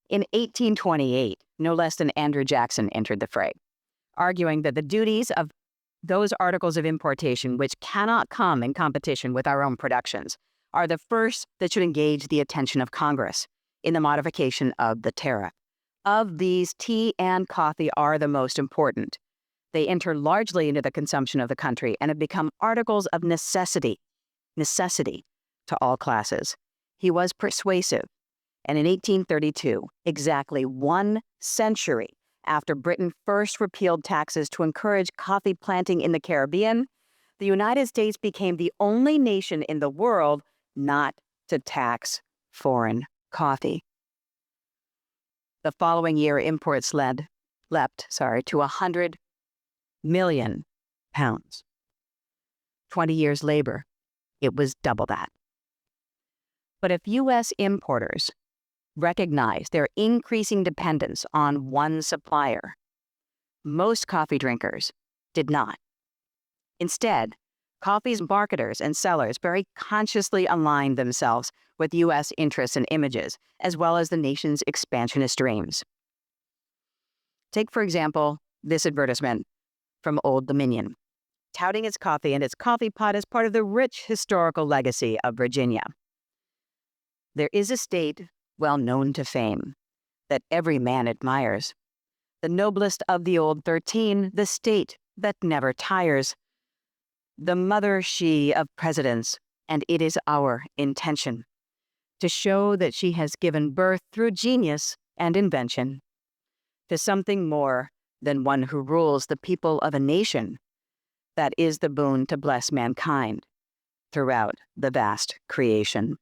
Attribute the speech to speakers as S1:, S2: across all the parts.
S1: In 1828, no less than Andrew Jackson entered the fray, arguing that the duties of those articles of importation which cannot come in competition with our own productions are the first that should engage the attention of Congress in the modification of the tariff. Of these, tea and coffee are the most important. They enter largely into the consumption of the country and have become articles of necessity to all classes. He was persuasive, and in 1832, exactly 1 century after Britain first repealed taxes to encourage coffee planting in the Caribbean, the United States became the only nation in the world not to tax foreign coffee. The following year, imports leapt to 100 million pounds. 20 years later, it was double that. But if U.S. importers recognize their increasing dependence on one supplier, most coffee drinkers did not. Instead, coffee's marketers and sellers very consciously aligned themselves with U.S. interests and images, as well as the nation's expansionist dreams. Take, for example, this advertisement from Old Dominion, touting its coffee and its coffee pot as part of the rich historical legacy of Virginia. There is a state well known to fame, that every man admires, the noblest of the old 13, the state that never tires, the mother she of presidents, and it is our intention to show that she has given birth through genius and invention to something more than one who rules the people of a nation that is the boon to bless mankind throughout the vast creation.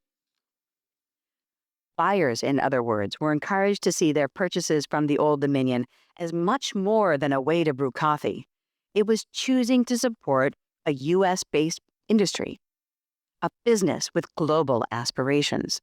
S1: Buyers, in other words, were encouraged to see their purchases from the Old Dominion as much more than a way to brew coffee. It was choosing to support a U.S.-based industry, a business with global aspirations.